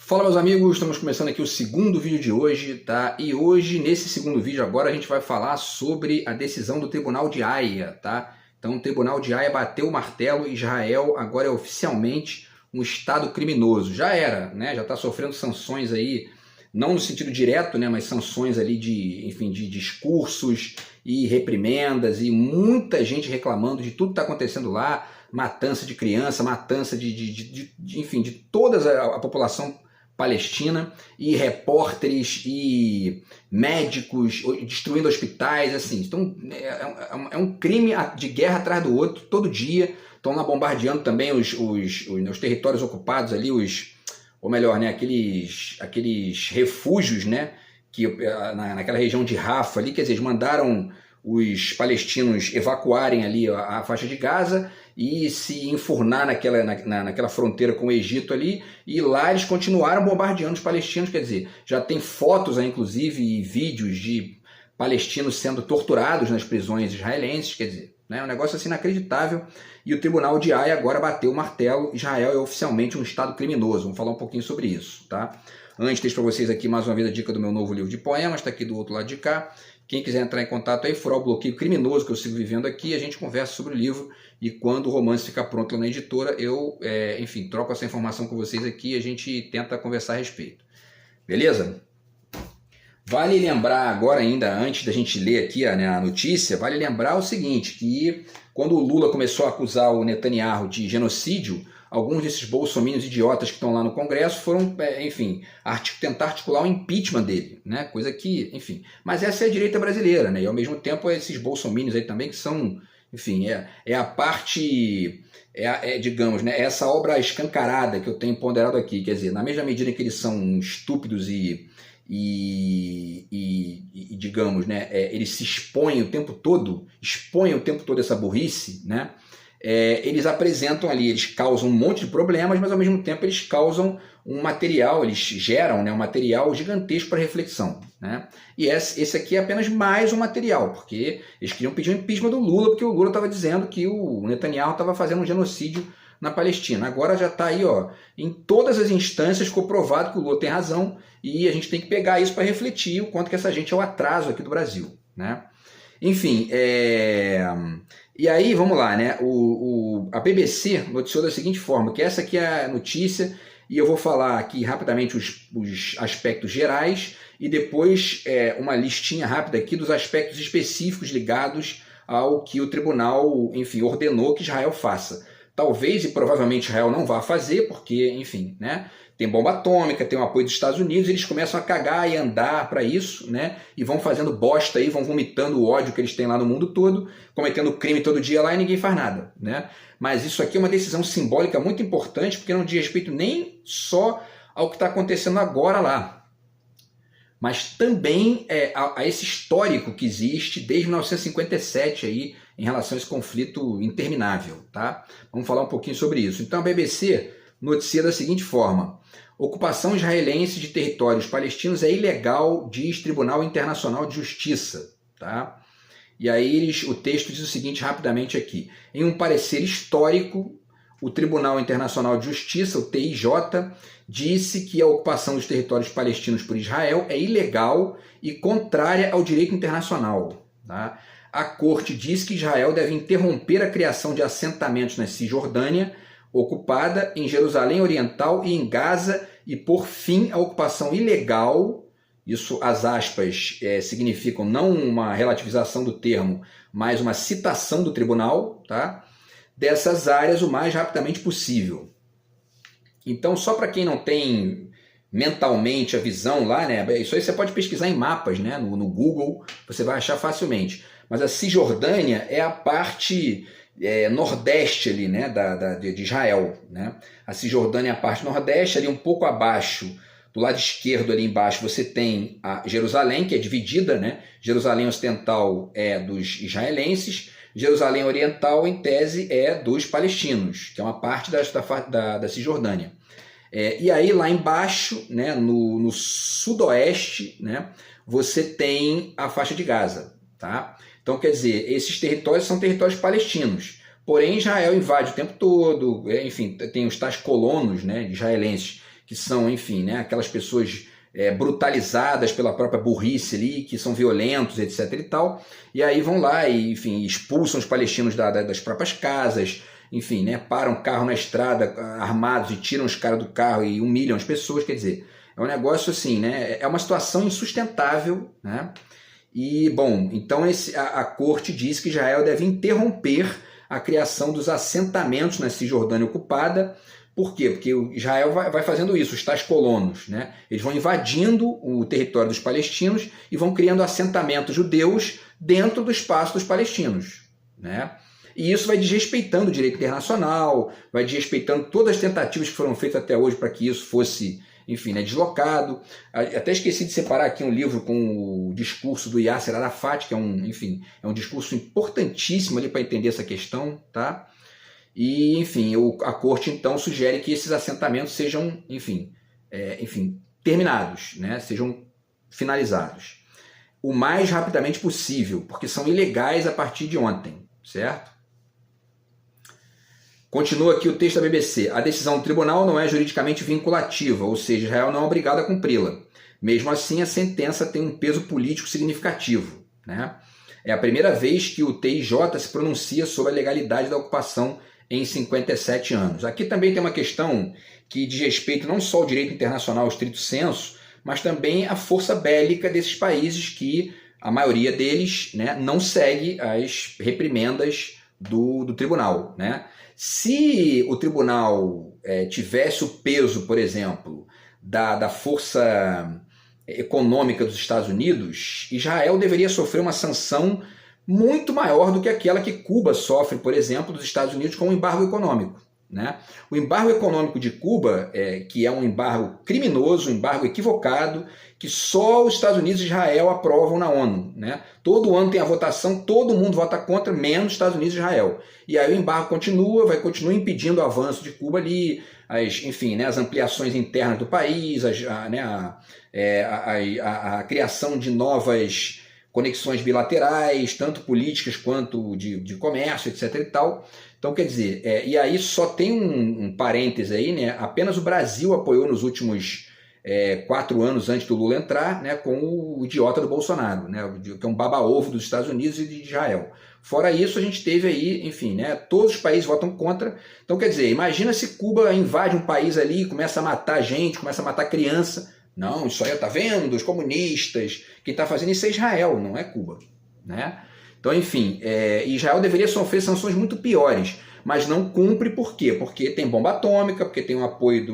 Fala, meus amigos, estamos começando aqui o segundo vídeo de hoje, tá? E hoje, nesse segundo vídeo agora, a gente vai falar sobre a decisão do Tribunal de Haia, tá? Então, o Tribunal de Haia bateu o martelo, Israel agora é oficialmente um Estado criminoso. Já era, né? Já está sofrendo sanções aí, não no sentido direto, né? Mas sanções ali de discursos e reprimendas e muita gente reclamando de tudo que está acontecendo lá, matança de criança, matança de toda a população palestina, e repórteres e médicos destruindo hospitais, assim. Então é um crime de guerra atrás do outro, todo dia. Estão lá bombardeando também os territórios ocupados ali, ou melhor, né, aqueles refúgios, né, que naquela região de Rafah ali, quer dizer, eles mandaram os palestinos evacuarem ali a faixa de Gaza e se enfurnar naquela fronteira com o Egito ali, e lá eles continuaram bombardeando os palestinos. Quer dizer, já tem fotos aí, inclusive, e vídeos de palestinos sendo torturados nas prisões israelenses. Quer dizer, né, um negócio assim inacreditável. E o Tribunal de Haia agora bateu o martelo. Israel é oficialmente um Estado criminoso. Vamos falar um pouquinho sobre isso, tá? Antes, deixo para vocês aqui mais uma vez a dica do meu novo livro de poemas, está aqui do outro lado de cá. Quem quiser entrar em contato aí, furar o bloqueio criminoso que eu sigo vivendo aqui, a gente conversa sobre o livro, e quando o romance ficar pronto lá na editora, eu, troco essa informação com vocês aqui e a gente tenta conversar a respeito. Beleza? Vale lembrar agora ainda, antes da gente ler aqui a notícia, vale lembrar o seguinte, que quando o Lula começou a acusar o Netanyahu de genocídio, alguns desses bolsominions idiotas que estão lá no Congresso foram, tentar articular o impeachment dele, né? Coisa que, enfim... Mas essa é a direita brasileira, né? E ao mesmo tempo esses bolsominions aí também que são, enfim, a parte... digamos, né? Essa obra escancarada que eu tenho ponderado aqui, quer dizer, na mesma medida que eles são estúpidos e digamos, né, eles se expõem o tempo todo essa burrice, né? Eles apresentam ali, eles causam um monte de problemas, mas ao mesmo tempo eles causam um material, eles geram, né, um material gigantesco para reflexão, né? E esse aqui é apenas mais um material, porque eles queriam pedir o impeachment do Lula, porque o Lula estava dizendo que o Netanyahu estava fazendo um genocídio na Palestina. Agora já está aí, ó, em todas as instâncias ficou provado que o Lula tem razão, e a gente tem que pegar isso para refletir o quanto que essa gente é o atraso aqui do Brasil, né? Enfim, e aí, vamos lá, né? A BBC noticiou da seguinte forma, que essa aqui é a notícia, e eu vou falar aqui rapidamente os aspectos gerais, e depois uma listinha rápida aqui dos aspectos específicos ligados ao que o tribunal, enfim, ordenou que Israel faça. Talvez e provavelmente Israel não vá fazer, porque, enfim, né, tem bomba atômica, tem o apoio dos Estados Unidos, eles começam a cagar e andar para isso, né, e vão fazendo bosta aí, vão vomitando o ódio que eles têm lá no mundo todo, cometendo crime todo dia lá e ninguém faz nada, né? Mas isso aqui é uma decisão simbólica muito importante, porque não diz respeito nem só ao que está acontecendo agora lá, mas também a esse histórico que existe desde 1957 aí, em relação a esse conflito interminável, tá? Vamos falar um pouquinho sobre isso. Então a BBC noticia da seguinte forma: ocupação israelense de territórios palestinos é ilegal, diz Tribunal Internacional de Justiça, tá? E aí o texto diz o seguinte rapidamente aqui: em um parecer histórico, o Tribunal Internacional de Justiça, o TIJ, disse que a ocupação dos territórios palestinos por Israel é ilegal e contrária ao direito internacional, tá? A corte diz que Israel deve interromper a criação de assentamentos na Cisjordânia ocupada, em Jerusalém Oriental e em Gaza, e por fim a ocupação ilegal, isso as aspas significam não uma relativização do termo, mas uma citação do tribunal, tá? Dessas áreas o mais rapidamente possível. Então, só para quem não tem mentalmente a visão lá, né? Isso aí você pode pesquisar em mapas, né? No Google, você vai achar facilmente. Mas a Cisjordânia é a parte nordeste ali, né? de Israel, né? A Cisjordânia é a parte nordeste, ali um pouco abaixo, do lado esquerdo ali embaixo, você tem a Jerusalém, que é dividida, né? Jerusalém Ocidental é dos israelenses, Jerusalém Oriental, em tese, é dos palestinos, que é uma parte da Cisjordânia. E aí, lá embaixo, né, no sudoeste, né, você tem a faixa de Gaza, tá? Então, quer dizer, esses territórios são territórios palestinos. Porém, Israel invade o tempo todo, enfim, tem os tais colonos, né, israelenses que são, enfim, né, aquelas pessoas brutalizadas pela própria burrice ali, que são violentos, etc. e tal, e aí vão lá e, enfim, expulsam os palestinos das próprias casas, enfim, né, param o carro na estrada armados e tiram os caras do carro e humilham as pessoas, quer dizer, é um negócio assim, né, é uma situação insustentável, né, e, bom, então a corte diz que Israel deve interromper a criação dos assentamentos na Cisjordânia ocupada. Por quê? Porque Israel vai fazendo isso, os tais colonos, né? Eles vão invadindo o território dos palestinos e vão criando assentamentos judeus dentro do espaço dos palestinos, né? E isso vai desrespeitando o direito internacional, vai desrespeitando todas as tentativas que foram feitas até hoje para que isso fosse, enfim, né, deslocado. Até esqueci de separar aqui um livro com o discurso do Yasser Arafat, que é um discurso importantíssimo ali para entender essa questão, tá? E, enfim, a corte então sugere que esses assentamentos sejam, enfim, terminados, né? Sejam finalizados o mais rapidamente possível, porque são ilegais a partir de ontem, certo? Continua aqui o texto da BBC. A decisão do tribunal não é juridicamente vinculativa, ou seja, Israel não é obrigado a cumpri-la. Mesmo assim, a sentença tem um peso político significativo, né? É a primeira vez que o TIJ se pronuncia sobre a legalidade da ocupação em 57 anos. Aqui também tem uma questão que diz respeito não só ao direito internacional estrito sensu, mas também à força bélica desses países que a maioria deles, né, não segue as reprimendas do tribunal, né? Se o tribunal tivesse o peso, por exemplo, da força econômica dos Estados Unidos, Israel deveria sofrer uma sanção muito maior do que aquela que Cuba sofre, por exemplo, dos Estados Unidos com o embargo econômico, né? O embargo econômico de Cuba, que é um embargo criminoso, um embargo equivocado, que só os Estados Unidos e Israel aprovam na ONU, né? Todo ano tem a votação, todo mundo vota contra, menos os Estados Unidos e Israel. E aí o embargo vai continuar impedindo o avanço de Cuba ali, enfim, né, as ampliações internas do país, a criação de novas conexões bilaterais, tanto políticas quanto de comércio, etc. e tal. Então, quer dizer, e aí só tem um parêntese aí, né? Apenas o Brasil apoiou nos últimos 4 anos antes do Lula entrar, né, com o idiota do Bolsonaro, né, que é um baba-ovo dos Estados Unidos e de Israel. Fora isso, a gente teve aí, enfim, né, todos os países votam contra. Então, quer dizer, imagina se Cuba invade um país ali, começa a matar gente, começa a matar criança. Não, isso aí, tá vendo? Os comunistas. Quem está fazendo isso é Israel, não é Cuba, né? Então, enfim, Israel deveria sofrer sanções muito piores, mas não cumpre por quê? Porque tem bomba atômica, porque tem o apoio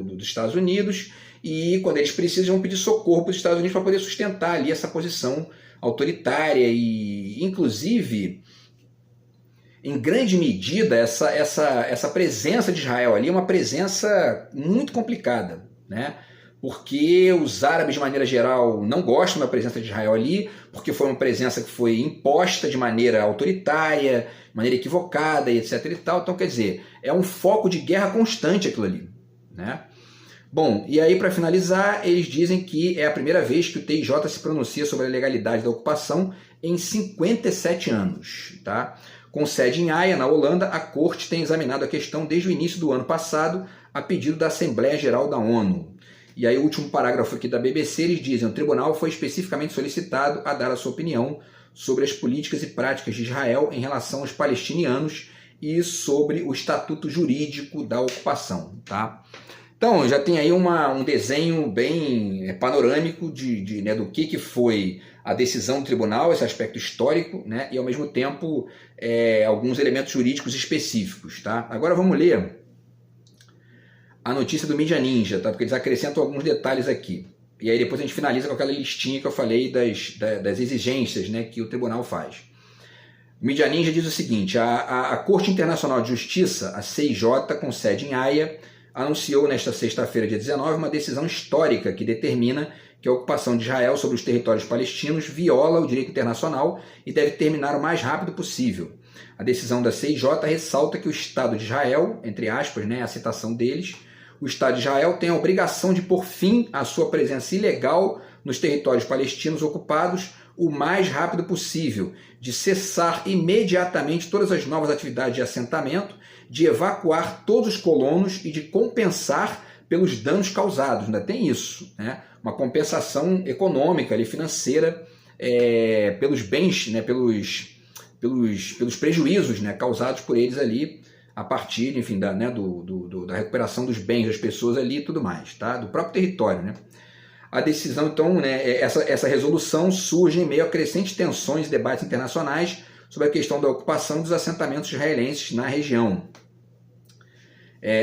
dos Estados Unidos, e quando eles precisam, vão pedir socorro para os Estados Unidos para poder sustentar ali essa posição autoritária e, inclusive, em grande medida, essa presença de Israel ali é uma presença muito complicada, né? Porque os árabes, de maneira geral, não gostam da presença de Israel ali, porque foi uma presença que foi imposta de maneira autoritária, de maneira equivocada, e etc. e tal. Então, quer dizer, é um foco de guerra constante aquilo ali, né? Bom, e aí, para finalizar, eles dizem que é a primeira vez que o TIJ se pronuncia sobre a legalidade da ocupação em 57 anos, tá? Com sede em Haia, na Holanda, a Corte tem examinado a questão desde o início do ano passado, a pedido da Assembleia Geral da ONU. E aí o último parágrafo aqui da BBC, eles dizem: o tribunal foi especificamente solicitado a dar a sua opinião sobre as políticas e práticas de Israel em relação aos palestinianos e sobre o estatuto jurídico da ocupação, tá? Então, já tem aí um desenho bem panorâmico né, do que foi a decisão do tribunal, esse aspecto histórico, né, e ao mesmo tempo alguns elementos jurídicos específicos, tá? Agora vamos ler a notícia do Mídia Ninja, tá? Porque eles acrescentam alguns detalhes aqui. E aí depois a gente finaliza com aquela listinha que eu falei das exigências, né, que o tribunal faz. O Mídia Ninja diz o seguinte: a Corte Internacional de Justiça, a CIJ, com sede em Haia, anunciou nesta sexta-feira, dia 19, uma decisão histórica que determina que a ocupação de Israel sobre os territórios palestinos viola o direito internacional e deve terminar o mais rápido possível. A decisão da CIJ ressalta que o Estado de Israel, entre aspas, né, a citação deles, o Estado de Israel tem a obrigação de pôr fim à sua presença ilegal nos territórios palestinos ocupados o mais rápido possível, de cessar imediatamente todas as novas atividades de assentamento, de evacuar todos os colonos e de compensar pelos danos causados, ainda tem isso, né? Uma compensação econômica, ali, financeira, pelos bens, né? pelos prejuízos, né? Causados por eles ali, a partir, enfim, da recuperação dos bens das pessoas ali e tudo mais, tá? Do próprio território, né? A decisão, então, né, essa resolução surge em meio a crescentes tensões e debates internacionais sobre a questão da ocupação dos assentamentos israelenses na região.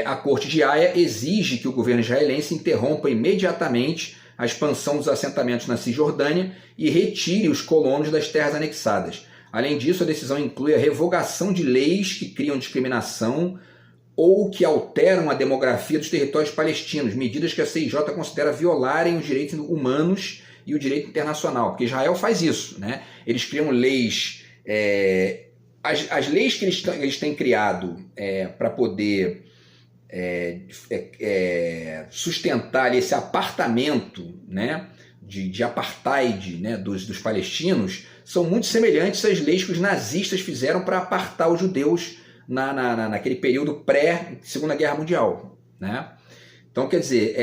A Corte de Haia exige que o governo israelense interrompa imediatamente a expansão dos assentamentos na Cisjordânia e retire os colonos das terras anexadas. Além disso, a decisão inclui a revogação de leis que criam discriminação ou que alteram a demografia dos territórios palestinos, medidas que a CIJ considera violarem os direitos humanos e o direito internacional, porque Israel faz isso, né? Eles criam leis, as leis que eles têm criado para poder sustentar esse apartamento, né, de apartheid, né, dos palestinos, são muito semelhantes às leis que os nazistas fizeram para apartar os judeus naquele período pré-Segunda Guerra Mundial, né? Então, quer dizer,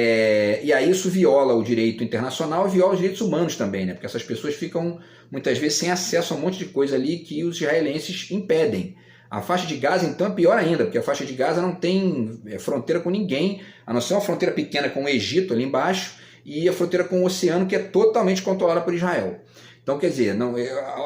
e aí isso viola o direito internacional e viola os direitos humanos também, né? Porque essas pessoas ficam, muitas vezes, sem acesso a um monte de coisa ali que os israelenses impedem. A faixa de Gaza, então, é pior ainda, porque a faixa de Gaza não tem fronteira com ninguém, a não ser uma fronteira pequena com o Egito ali embaixo e a fronteira com o oceano, que é totalmente controlada por Israel. Então, quer dizer,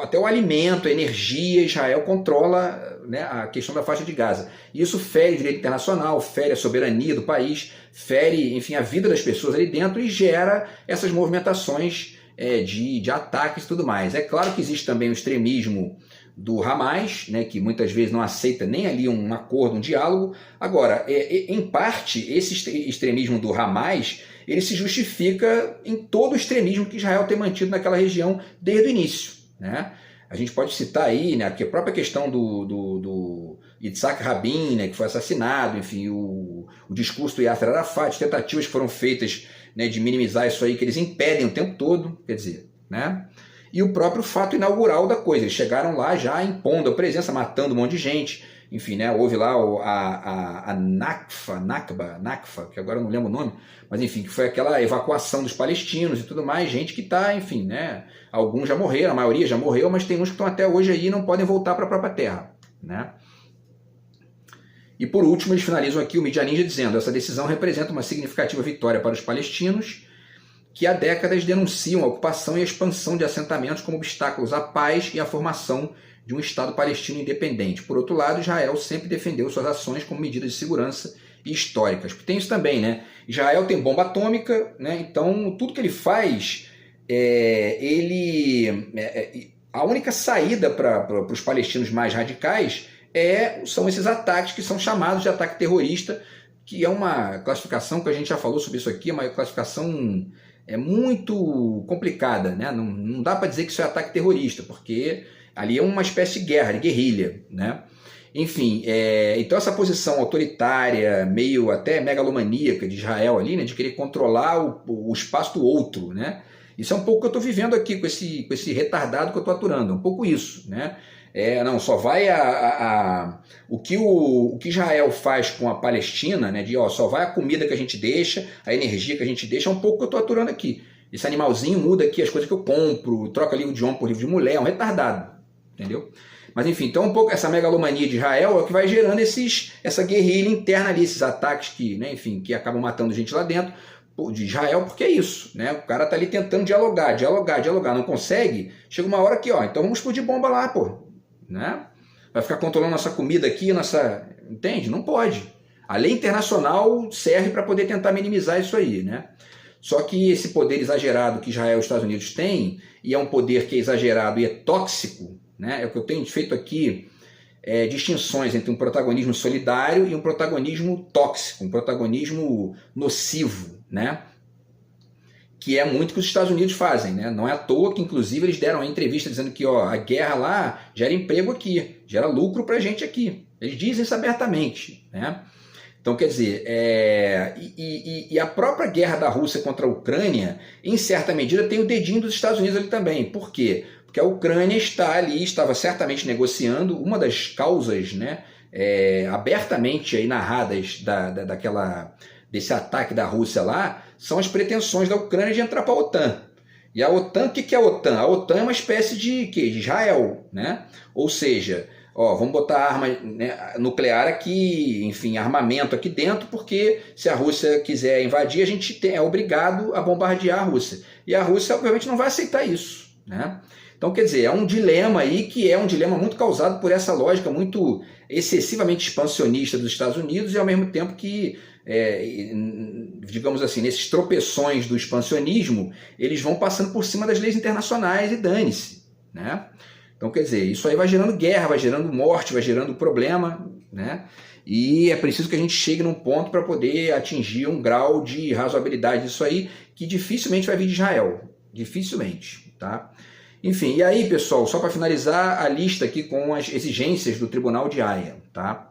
até o alimento, a energia, Israel controla, né, a questão da faixa de Gaza. E isso fere o direito internacional, fere a soberania do país, fere, enfim, a vida das pessoas ali dentro e gera essas movimentações de ataques e tudo mais. É claro que existe também o extremismo do Hamas, né, que muitas vezes não aceita nem ali um acordo, um diálogo. Agora, em parte, esse extremismo do Hamas, ele se justifica em todo o extremismo que Israel tem mantido naquela região desde o início, né? A gente pode citar aí, né, a própria questão do Yitzhak Rabin, né, que foi assassinado, enfim, o discurso do Yasser Arafat, tentativas que foram feitas, né, de minimizar isso aí, que eles impedem o tempo todo, quer dizer, né? E o próprio fato inaugural da coisa, eles chegaram lá já impondo a presença, matando um monte de gente, enfim, né, houve lá a Nakba, que agora eu não lembro o nome, mas enfim, que foi aquela evacuação dos palestinos e tudo mais, gente que está, enfim, né, alguns já morreram, a maioria já morreu, mas tem uns que estão até hoje aí e não podem voltar para a própria terra, né. E por último, eles finalizam aqui o Mídia Ninja dizendo: essa decisão representa uma significativa vitória para os palestinos, que há décadas denunciam a ocupação e a expansão de assentamentos como obstáculos à paz e à formação de um Estado palestino independente. Por outro lado, Israel sempre defendeu suas ações como medidas de segurança e históricas. Porque tem isso também, né? Israel tem bomba atômica, né? Então tudo que ele faz, a única saída para os palestinos mais radicais são esses ataques que são chamados de ataque terrorista, que é uma classificação que a gente já falou sobre isso aqui, é uma classificação muito complicada, né? Não dá para dizer que isso é ataque terrorista, porque ali é uma espécie de guerra, de guerrilha, né? Enfim, então essa posição autoritária, meio até megalomaníaca de Israel ali, né, de querer controlar o espaço do outro, né? Isso é um pouco o que eu estou vivendo aqui com esse retardado que eu estou aturando, um pouco isso, né? Não, só vai o que Israel faz com a Palestina, né, só vai a comida que a gente deixa, a energia que a gente deixa, é um pouco o que eu estou aturando aqui. Esse animalzinho muda aqui as coisas que eu compro, troca livro de homem por livro de mulher, é um retardado, entendeu? Mas enfim, então um pouco essa megalomania de Israel é o que vai gerando essa guerrilha interna ali, esses ataques que, né, enfim, que acabam matando gente lá dentro de Israel, porque é isso, né? O cara tá ali tentando dialogar, não consegue, chega uma hora que, então vamos explodir bomba lá, pô, né? Vai ficar controlando nossa comida aqui, entende? Não pode. A lei internacional serve para poder tentar minimizar isso aí, né? Só que esse poder exagerado que Israel e os Estados Unidos têm, e é um poder que é exagerado e é tóxico, né? É o que eu tenho feito aqui, distinções entre um protagonismo solidário e um protagonismo tóxico, um protagonismo nocivo, né? Que é muito que os Estados Unidos fazem, né? Não é à toa que, inclusive, eles deram uma entrevista dizendo que a guerra lá gera emprego aqui, gera lucro pra gente aqui. Eles dizem isso abertamente, né? Então, quer dizer, e a própria guerra da Rússia contra a Ucrânia, em certa medida, tem o dedinho dos Estados Unidos ali também. Por quê? Porque a Ucrânia estava certamente negociando uma das causas, né, abertamente aí narradas desse ataque da Rússia lá são as pretensões da Ucrânia de entrar para a OTAN. E a OTAN, o que é a OTAN? A OTAN é uma espécie de Israel, né? Ou seja, vamos botar arma, né, nuclear aqui, enfim, armamento aqui dentro, porque se a Rússia quiser invadir, a gente é obrigado a bombardear a Rússia. E a Rússia, obviamente, não vai aceitar isso, né? Então, quer dizer, é um dilema aí que é um dilema muito causado por essa lógica muito excessivamente expansionista dos Estados Unidos e, ao mesmo tempo que, digamos assim, nesses tropeções do expansionismo, eles vão passando por cima das leis internacionais e dane-se, né? Então, quer dizer, isso aí vai gerando guerra, vai gerando morte, vai gerando problema, né? E é preciso que a gente chegue num ponto para poder atingir um grau de razoabilidade disso aí, que dificilmente vai vir de Israel. Dificilmente, tá? Enfim, e aí, pessoal, só para finalizar a lista aqui com as exigências do Tribunal de Haia, tá?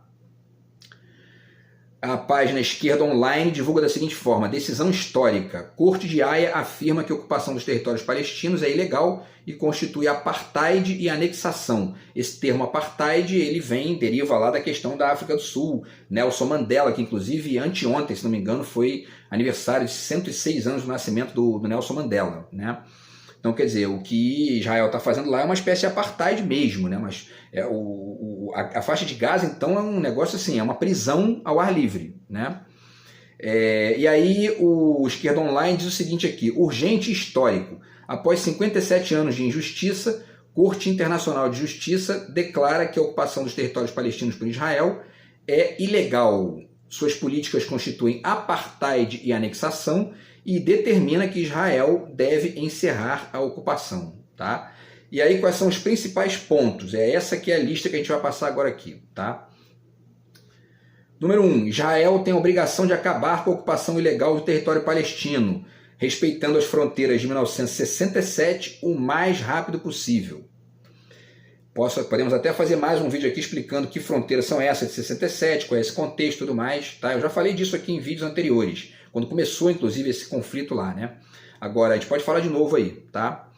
A página Esquerda Online divulga da seguinte forma: decisão histórica. Corte de Haia afirma que a ocupação dos territórios palestinos é ilegal e constitui apartheid e anexação. Esse termo apartheid, ele deriva lá da questão da África do Sul. Nelson Mandela, que inclusive anteontem, se não me engano, foi aniversário de 106 anos do nascimento do Nelson Mandela, né? Então, quer dizer, o que Israel está fazendo lá é uma espécie de apartheid mesmo, né? Mas a faixa de Gaza, então, é um negócio assim, é uma prisão ao ar livre, né? E aí o Esquerda Online diz o seguinte aqui: urgente e histórico. Após 57 anos de injustiça, Corte Internacional de Justiça declara que a ocupação dos territórios palestinos por Israel é ilegal. Suas políticas constituem apartheid e anexação e determina que Israel deve encerrar a ocupação, tá? E aí quais são os principais pontos? É essa que é a lista que a gente vai passar agora aqui, tá? Número 1. Israel tem a obrigação de acabar com a ocupação ilegal do território palestino, respeitando as fronteiras de 1967 o mais rápido possível. Podemos até fazer mais um vídeo aqui explicando que fronteiras são essas de 67, qual é esse contexto e tudo mais, tá? Eu já falei disso aqui em vídeos anteriores, quando começou, inclusive, esse conflito lá, né? Agora, a gente pode falar de novo aí, tá?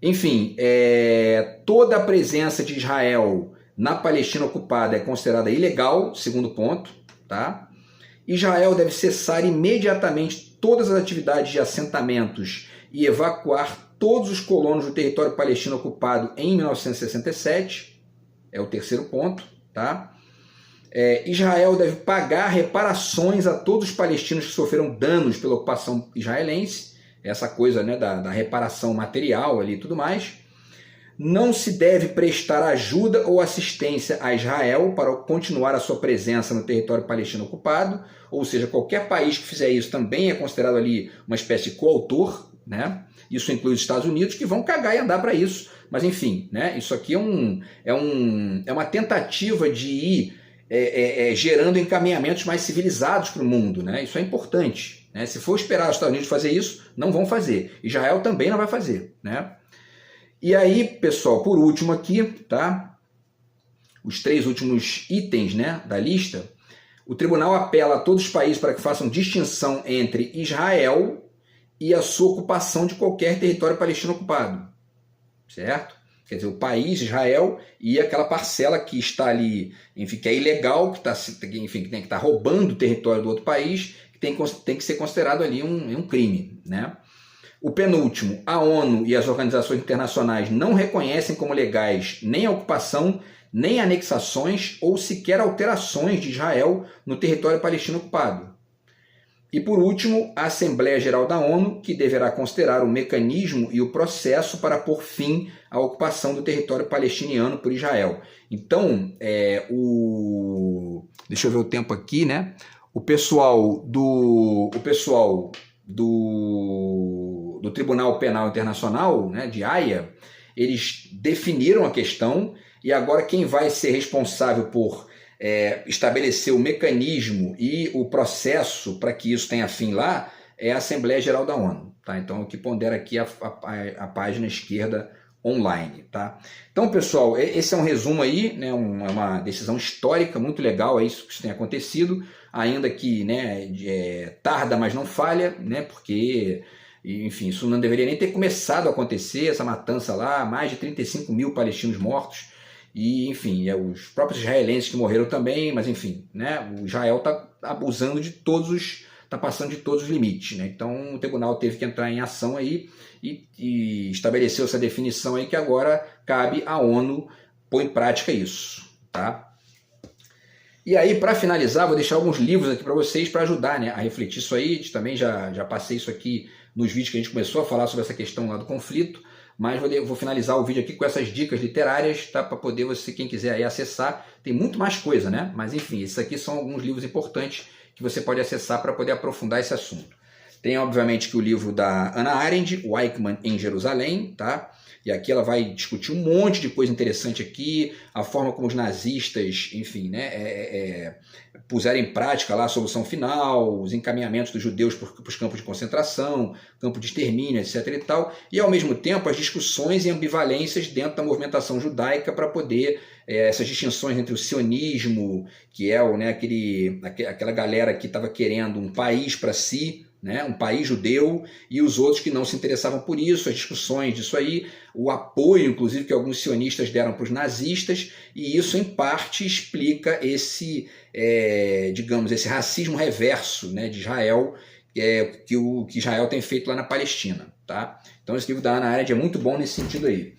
Enfim, toda a presença de Israel na Palestina ocupada é considerada ilegal, segundo ponto, tá? Israel deve cessar imediatamente todas as atividades de assentamentos e evacuar todos os colonos do território palestino ocupado em 1967, é o terceiro ponto, tá? Israel deve pagar reparações a todos os palestinos que sofreram danos pela ocupação israelense, essa coisa, né, da reparação material ali e tudo mais. Não se deve prestar ajuda ou assistência a Israel para continuar a sua presença no território palestino ocupado, ou seja, qualquer país que fizer isso também é considerado ali uma espécie de coautor, né? Isso inclui os Estados Unidos, que vão cagar e andar para isso, mas enfim, né? Isso aqui é uma tentativa de ir gerando encaminhamentos mais civilizados para o mundo, né? Isso é importante, né? Se for esperar os Estados Unidos fazer isso, não vão fazer. Israel também não vai fazer, né? E aí, pessoal, por último aqui, tá? Os 3 últimos itens, né, da lista. O tribunal apela a todos os países para que façam distinção entre Israel e a sua ocupação de qualquer território palestino ocupado, certo? Quer dizer, o país, Israel, e aquela parcela que está ali, enfim, que é ilegal, que está roubando o território do outro país, que tem que ser considerado ali um crime, né? O penúltimo, a ONU e as organizações internacionais não reconhecem como legais nem a ocupação, nem anexações ou sequer alterações de Israel no território palestino ocupado. E por último, a Assembleia Geral da ONU, que deverá considerar o mecanismo e o processo para pôr fim à ocupação do território palestiniano por Israel. Então, deixa eu ver o tempo aqui, né? O pessoal do Tribunal Penal Internacional, né, de Haia, eles definiram a questão e agora quem vai ser responsável por estabelecer o mecanismo e o processo para que isso tenha fim lá é a Assembleia Geral da ONU, tá? Então, o que pondera aqui a página Esquerda Online, tá? Então, pessoal, esse é um resumo aí, né, uma decisão histórica muito legal, é isso que tem acontecido, ainda que, né, tarda, mas não falha, né, porque, enfim, isso não deveria nem ter começado a acontecer, essa matança lá, mais de 35 mil palestinos mortos, e, enfim, os próprios israelenses que morreram também, mas, enfim, né, o Israel está abusando de todos está passando de todos os limites, né? Então o tribunal teve que entrar em ação aí e estabeleceu essa definição aí que agora cabe à ONU pôr em prática isso, tá? E aí, para finalizar, vou deixar alguns livros aqui para vocês para ajudar, né, a refletir isso aí. Também já passei isso aqui nos vídeos que a gente começou a falar sobre essa questão lá do conflito, mas vou finalizar o vídeo aqui com essas dicas literárias, tá, para poder você, quem quiser aí acessar. Tem muito mais coisa, né? Mas enfim, esses aqui são alguns livros importantes que você pode acessar para poder aprofundar esse assunto. Tem, obviamente, que o livro da Hannah Arendt, O Eichmann em Jerusalém, tá? E aqui ela vai discutir um monte de coisa interessante aqui, a forma como os nazistas, enfim, né, puseram em prática lá a solução final, os encaminhamentos dos judeus para os campos de concentração, campo de extermínio, etc. e tal, e ao mesmo tempo as discussões e ambivalências dentro da movimentação judaica para poder, essas distinções entre o sionismo, que é o, né, aquela galera que estava querendo um país para si, né, um país judeu, e os outros que não se interessavam por isso, as discussões disso aí, o apoio, inclusive, que alguns sionistas deram para os nazistas, e isso, em parte, explica esse, digamos, esse racismo reverso, né, de Israel, que Israel tem feito lá na Palestina. Tá? Então, esse livro da Hannah Arendt é muito bom nesse sentido aí.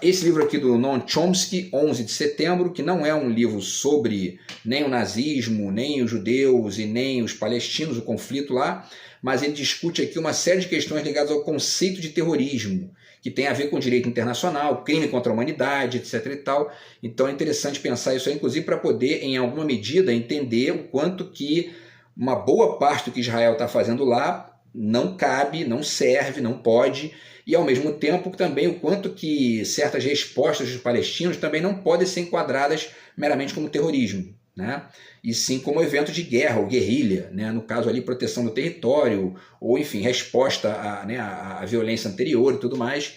Esse livro aqui do Noam Chomsky, 11 de setembro, que não é um livro sobre nem o nazismo, nem os judeus e nem os palestinos, o conflito lá, mas ele discute aqui uma série de questões ligadas ao conceito de terrorismo, que tem a ver com direito internacional, crime contra a humanidade, etc. e tal. Então é interessante pensar isso aí, inclusive para poder, em alguma medida, entender o quanto que uma boa parte do que Israel está fazendo lá não cabe, não serve, não pode, e ao mesmo tempo também o quanto que certas respostas dos palestinos também não podem ser enquadradas meramente como terrorismo, né? E sim como evento de guerra ou guerrilha, né? No caso ali proteção do território, ou enfim, resposta à violência anterior e tudo mais.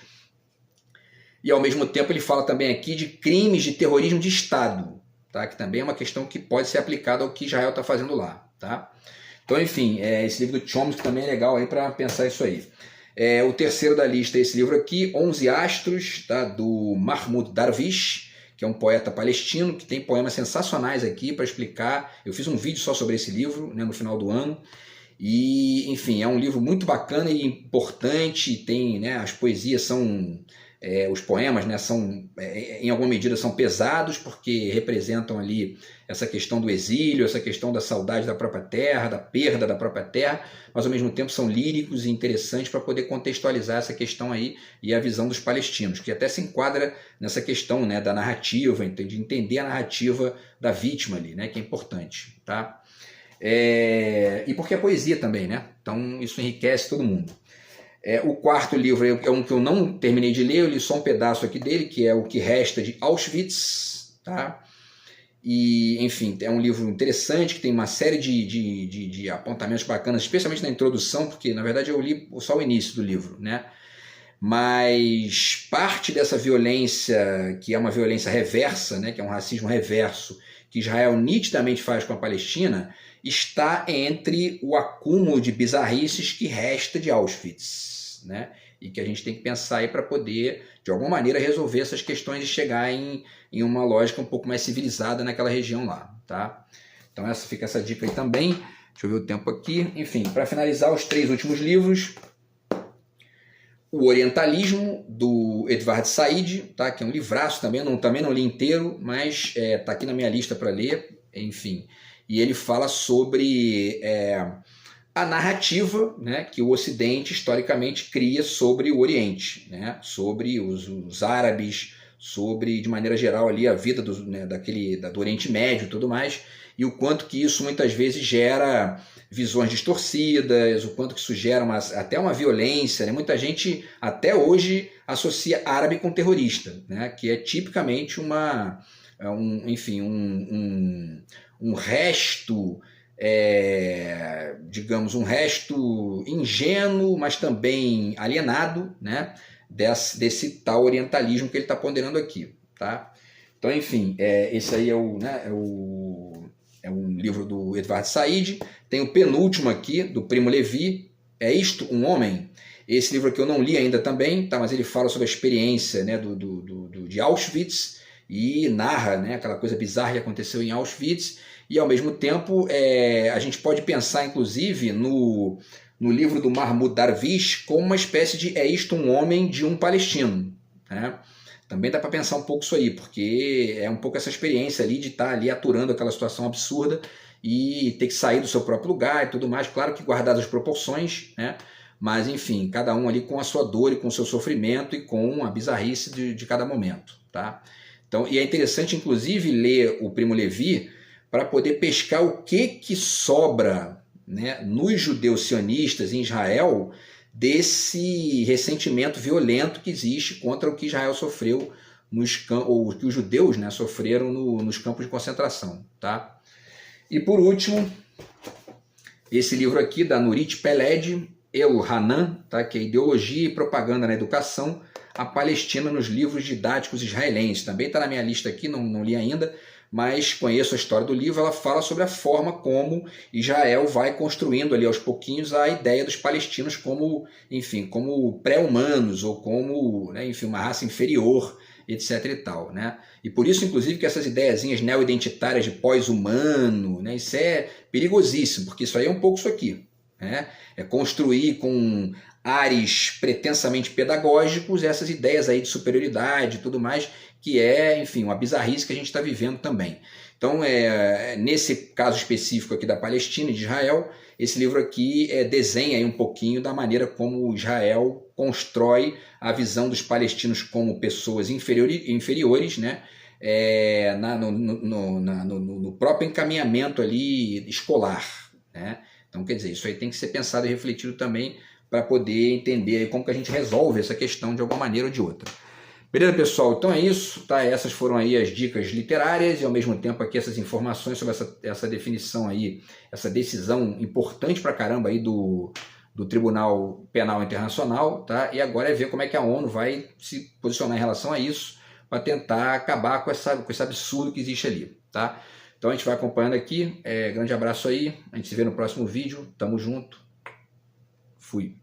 E ao mesmo tempo ele fala também aqui de crimes de terrorismo de Estado, tá? Que também é uma questão que pode ser aplicada ao que Israel está fazendo lá. Tá? Então, enfim, esse livro do Chomsky também é legal para pensar isso aí. O terceiro da lista é esse livro aqui, 11 Astros, tá? Do Mahmoud Darwish, que é um poeta palestino, que tem poemas sensacionais aqui para explicar. Eu fiz um vídeo só sobre esse livro, né, no final do ano. E, enfim, é um livro muito bacana e importante. Tem, né, as poesias são... os poemas, né, são, em alguma medida são pesados, porque representam ali essa questão do exílio, essa questão da saudade da própria terra, da perda da própria terra, mas ao mesmo tempo são líricos e interessantes para poder contextualizar essa questão aí e a visão dos palestinos, que até se enquadra nessa questão, né, da narrativa, de entender a narrativa da vítima ali, né, que é importante. Tá? E porque é poesia também, né? Então isso enriquece todo mundo. O quarto livro é um que eu não terminei de ler, eu li só um pedaço aqui dele, que é O que Resta de Auschwitz. Tá? E, enfim, é um livro interessante, que tem uma série de apontamentos bacanas, especialmente na introdução, porque, na verdade, eu li só o início do livro, né? Mas parte dessa violência, que é uma violência reversa, né, que é um racismo reverso, que Israel nitidamente faz com a Palestina, está entre o acúmulo de bizarrices que resta de Auschwitz, né? E que a gente tem que pensar aí para poder, de alguma maneira, resolver essas questões e chegar em uma lógica um pouco mais civilizada naquela região lá. Tá? Então fica essa dica aí também. Deixa eu ver o tempo aqui. Enfim, para finalizar, os 3 últimos livros. O Orientalismo, do Edward Said, tá? Que é um livraço também não li inteiro, mas está aqui na minha lista para ler, enfim. E ele fala sobre a narrativa, né, que o Ocidente historicamente cria sobre o Oriente, né, sobre os árabes, sobre, de maneira geral, ali, a vida do Oriente Médio e tudo mais, e o quanto que isso muitas vezes gera visões distorcidas, o quanto que isso gera até uma violência, né? Muita gente até hoje associa árabe com terrorista, né? Que é tipicamente um resto, digamos, um resto ingênuo, mas também alienado, né? Desse tal orientalismo que ele está ponderando aqui. Tá? Então, enfim, esse aí é um livro do Edward Said. Tem o penúltimo aqui, do Primo Levi, É Isto um Homem? Esse livro aqui eu não li ainda também, tá? Mas ele fala sobre a experiência, né, de Auschwitz e narra, né, aquela coisa bizarra que aconteceu em Auschwitz. e ao mesmo tempo a gente pode pensar inclusive no livro do Mahmoud Darwish como uma espécie de é isto um homem de um palestino, né? Também dá para pensar um pouco isso aí, porque é um pouco essa experiência ali de estar ali aturando aquela situação absurda e ter que sair do seu próprio lugar e tudo mais, claro que guardadas as proporções, né? Mas enfim, cada um ali com a sua dor e com o seu sofrimento e com a bizarrice de cada momento, tá? Então, e é interessante inclusive ler o Primo Levi para poder pescar o que sobra, né, nos judeus sionistas em Israel desse ressentimento violento que existe contra o que Israel sofreu ou que os judeus, né, sofreram nos campos de concentração, tá? E por último, esse livro aqui da Nurit Peled, El-Hanan, tá, que é Ideologia e Propaganda na Educação, a Palestina nos livros didáticos israelenses. Também está na minha lista aqui, não li ainda, mas conheço a história do livro. Ela fala sobre a forma como Israel vai construindo ali aos pouquinhos a ideia dos palestinos como, enfim, como pré-humanos ou como, né, enfim, uma raça inferior, etc e tal, né? E por isso, inclusive, que essas ideiazinhas neo-identitárias de pós-humano, né, isso é perigosíssimo, porque isso aí é um pouco isso aqui, né? É construir com ares pretensamente pedagógicos essas ideias aí de superioridade e tudo mais, que é, enfim, uma bizarrice que a gente está vivendo também. Então, nesse caso específico aqui da Palestina e de Israel, esse livro aqui desenha aí um pouquinho da maneira como Israel constrói a visão dos palestinos como pessoas inferiores, né? No próprio encaminhamento ali escolar, né? Então, quer dizer, isso aí tem que ser pensado e refletido também para poder entender como que a gente resolve essa questão de alguma maneira ou de outra. Beleza, pessoal? Então é isso, tá? Essas foram aí as dicas literárias e ao mesmo tempo aqui essas informações sobre essa definição aí, essa decisão importante pra caramba aí do Tribunal Penal Internacional, tá? E agora é ver como é que a ONU vai se posicionar em relação a isso para tentar acabar com esse absurdo que existe ali, tá? Então a gente vai acompanhando aqui, grande abraço aí, a gente se vê no próximo vídeo, tamo junto, fui!